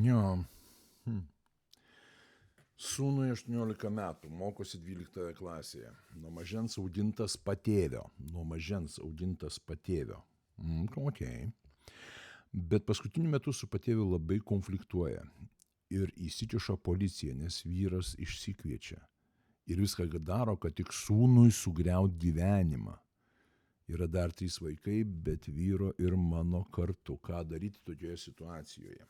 Jo. Sūnui 18 metų, mokosi 12 klasėje. Nuo mažens audintas patėvio. Okay. Bet paskutiniu metu su patėviu labai konfliktuoja. Ir įsikiša policija, nes vyras išsikviečia. Ir viską daro, kad tik sūnui sugriaut gyvenimą. Yra dar 3 vaikai, bet vyro ir mano kartu. Ką daryti tokioje situacijoje?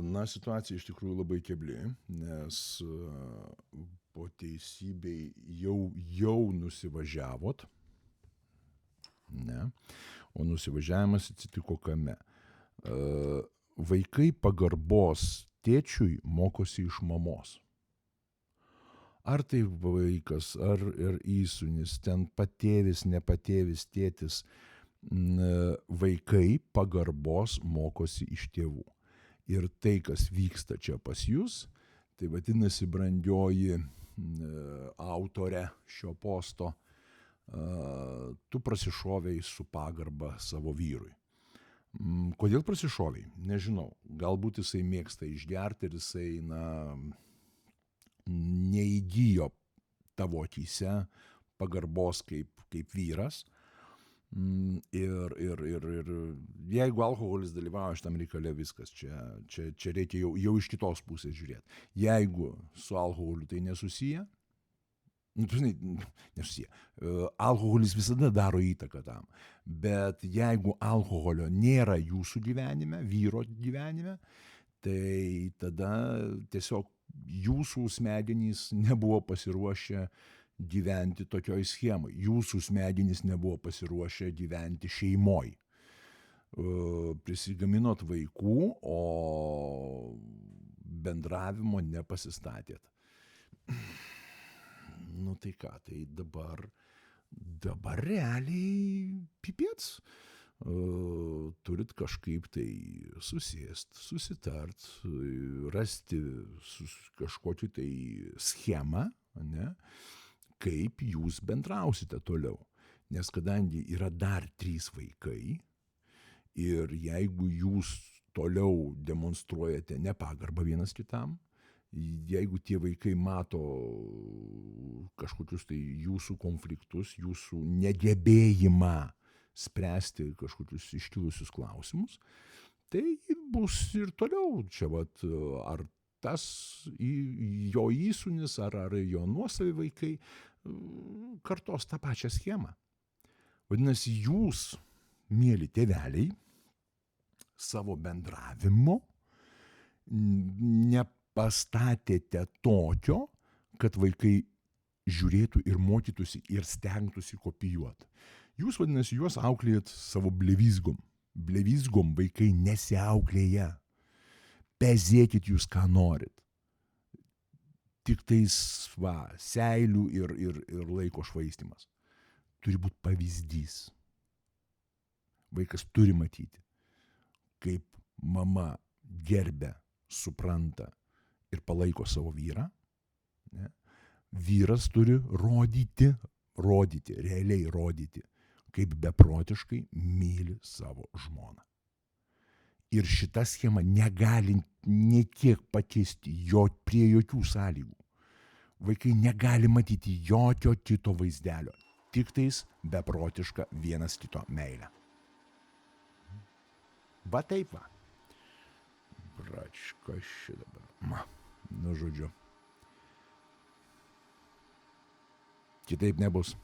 Na, situacija iš tikrųjų labai kebli, nes po teisybei jau nusivažiavot, ne, o nusivažiavimas atsitiko kame. Vaikai pagarbos tėčiui mokosi iš mamos. Ar tai vaikas, ar įsūnis, ten patėvis, nepatėvis, tėtis, vaikai pagarbos mokosi iš tėvų. Ir tai, kas vyksta čia pas jūs, tai vadinasi brandioji autorė šio posto, tu prasišoviai su pagarba savo vyrui. Kodėl prasišoviai? Nežinau. Galbūt jisai mėgsta išgerti ir jisai, neįgyjo tavo akyse pagarbos kaip vyras. Ir jeigu alkoholis dalyvauja šitam reikale, viskas, čia reikia jau iš kitos pusės žiūrėti. Jeigu su alkoholiu tai nesusiję, alkoholis visada daro įtaką tam, bet jeigu alkoholio nėra jūsų gyvenime, vyro gyvenime, tai tada tiesiog jūsų smegenys nebuvo pasiruošę gyventi tokioj schemai. Jūsų smegenys nebuvo pasiruošę gyventi šeimoj. Prisigaminot vaikų, o bendravimo nepasistatėt. Nu tai ką, tai dabar realiai pipiec. Turit kažkaip tai susėst, susitart, rasti kažkokį tai schemą, ne? Kaip jūs bendrausite toliau. Nes kadangi yra dar 3 vaikai ir jeigu jūs toliau demonstruojate nepagarbą vienas kitam, jeigu tie vaikai mato kažkokius tai jūsų konfliktus, jūsų negebėjimą spręsti kažkokius iškilusius klausimus, tai bus ir toliau čia ar tas jo įsūnis ar jo nuosavi vaikai kartos tą pačią schemą. Vadinasi, jūs, mieli tėveliai, savo bendravimu nepastatėte tokio, kad vaikai žiūrėtų ir mokytųsi ir stengtųsi kopijuoti. Jūs, vadinasi, juos auklėjat savo blevizgom. Blevizgom vaikai nesiauklėja. Pezėkit jūs, ką norit. Tik tais, seilių ir laiko švaistymas. Turi būti pavyzdys. Vaikas turi matyti, kaip mama gerbia, supranta ir palaiko savo vyrą. Ne? Vyras turi rodyti, realiai rodyti, kaip beprotiškai myli savo žmoną. Ir šita schema negali niekiek pakeisti prie jokių sąlygų. Vaikai negali matyti jokio kito vaizdelio. Tik tais beprotiška vienas kito meilė. Va taip va. Bračka ši dabar. Nu žodžiu. Kitaip nebus.